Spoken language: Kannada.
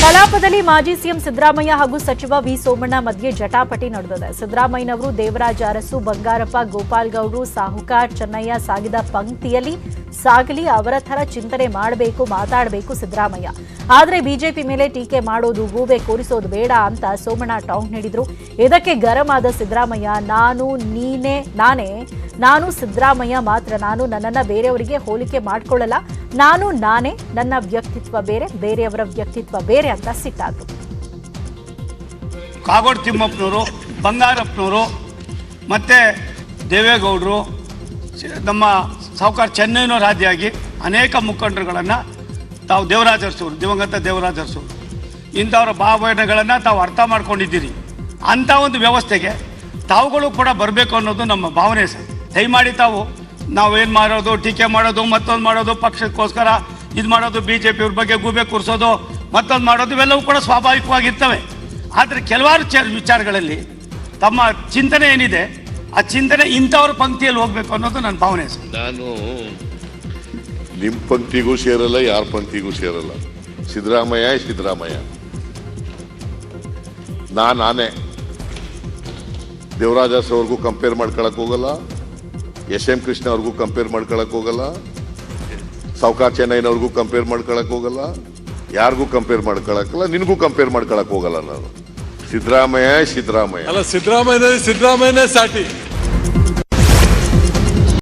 ಕಲಾಪದಲ್ಲಿ ಮಾಜಿ ಸಿಎಂ ಸಿದ್ದರಾಮಯ್ಯ ಹಾಗೂ ಸಚಿವ ವಿ ಸೋಮಣ್ಣ ಮಧ್ಯೆ ಜಟಾಪಟಿ ನಡೆದಿದೆ. ಸಿದ್ದರಾಮಯ್ಯನವರು ದೇವರಾಜ ಅರಸು, ಬಂಗಾರಪ್ಪ, ಗೋಪಾಲ್ ಗೌಡ್ರು, ಸಾಹುಕಾರ್, ಚೆನ್ನಯ್ಯ ಸಾಗಿದ ಪಂಕ್ತಿಯಲ್ಲಿ ಸಾಗಲಿ, ಅವರ ಥರ ಚಿಂತನೆ ಮಾಡಬೇಕು, ಮಾತಾಡಬೇಕು ಸಿದ್ದರಾಮಯ್ಯ. ಆದರೆ ಬಿಜೆಪಿ ಮೇಲೆ ಟೀಕೆ ಮಾಡೋದು, ಗೂಬೆ ಕೂರಿಸೋದು ಬೇಡ ಅಂತ ಸೋಮಣ್ಣ ಟಾಂಗ್ ನೀಡಿದ್ರು. ಇದಕ್ಕೆ ಗರಂ ಆದ ಸಿದ್ದರಾಮಯ್ಯ, ನಾನು ಸಿದ್ದರಾಮಯ್ಯ ಮಾತ್ರ, ನಾನು ನನ್ನನ್ನು ಬೇರೆಯವರಿಗೆ ಹೋಲಿಕೆ ಮಾಡ್ಕೊಳ್ಳಲ್ಲ, ನಾನೇ, ನನ್ನ ವ್ಯಕ್ತಿತ್ವ ಬೇರೆ, ಬೇರೆಯವರ ವ್ಯಕ್ತಿತ್ವ ಬೇರೆ ಅಂತ ಸಿಟ್ಟಾದ್ರು. ಕಾಗೋಡು ತಿಮ್ಮಪ್ಪನವರು, ಬಂಗಾರಪ್ಪನವರು, ಮತ್ತೆ ದೇವೇಗೌಡರು, ನಮ್ಮ ಸಾಹುಕಾರ್ ಚೆನ್ನೈನವರು ಆದಿಯಾಗಿ ಅನೇಕ ಮುಖಂಡರುಗಳನ್ನು ತಾವು ದೇವರಾಜ ಅರಸೂರು, ದಿವಂಗತ ದೇವರಾಜ ಅರಸೂರು ಇಂಥವರ ಭಾವನೆಗಳನ್ನು ತಾವು ಅರ್ಥ ಮಾಡ್ಕೊಂಡಿದ್ದೀರಿ. ಅಂಥ ಒಂದು ವ್ಯವಸ್ಥೆಗೆ ತಾವುಗಳು ಕೂಡ ಬರಬೇಕು ಅನ್ನೋದು ನಮ್ಮ ಭಾವನೆ ಸರ್. ದಯಮಾಡಿ ನಾವೇನು ಮಾಡೋದು, ಟೀಕೆ ಮಾಡೋದು, ಮತ್ತೊಂದು ಮಾಡೋದು, ಪಕ್ಷಕ್ಕೋಸ್ಕರ ಇದು ಮಾಡೋದು, BJP ಬಗ್ಗೆ ಗೂಬೆ ಕೂರಿಸೋದು, ಮತ್ತೊಂದು ಮಾಡೋದು, ಇವೆಲ್ಲವೂ ಕೂಡ ಸ್ವಾಭಾವಿಕವಾಗಿರ್ತವೆ. ಆದರೆ ಕೆಲವಾರು ವಿಚಾರಗಳಲ್ಲಿ ತಮ್ಮ ಚಿಂತನೆ ಏನಿದೆ, ಆ ಚಿಂತನೆ ಇಂಥವ್ರ ಪಂಕ್ತಿಯಲ್ಲಿ ಹೋಗ್ಬೇಕು ಅನ್ನೋದು ನನ್ನ ಭಾವನೆ ಸರ್. ನಾನು ನಿಮ್ಮ ಪಂಕ್ತಿಗೂ ಸೇರಲ್ಲ, ಯಾರ ಪಂಕ್ತಿಗೂ ಸೇರಲ್ಲ. ಸಿದ್ದರಾಮಯ್ಯ ನಾನೇ ದೇವರಾಜ ಅವ್ರಿಗೂ ಕಂಪೇರ್ ಮಾಡ್ಕೊಳಕ್ ಹೋಗಲ್ಲ, SM ಕೃಷ್ಣ ಅವ್ರಿಗೂ ಕಂಪೇರ್ ಮಾಡ್ಕೊಳಕ್ ಹೋಗಲ್ಲ, ಸಾಹುಕಾರ್ ಚೆನ್ನೈನವ್ರಿಗೂ ಕಂಪೇರ್ ಮಾಡ್ಕೊಳಕ್ ಹೋಗಲ್ಲ, ಯಾರಿಗೂ ಕಂಪೇರ್ ಮಾಡ್ಕೊಳಕ್ಕಲ್ಲ, ನಿನಗೂ ಕಂಪೇರ್ ಮಾಡ್ಕೊಳಕ್ ಹೋಗಲ್ಲ. ನಾನು ಸಿದ್ದರಾಮಯ್ಯ ಅಲ್ಲ, ಸಿದ್ದರಾಮಯ್ಯನೇ ಸಾಟಿ.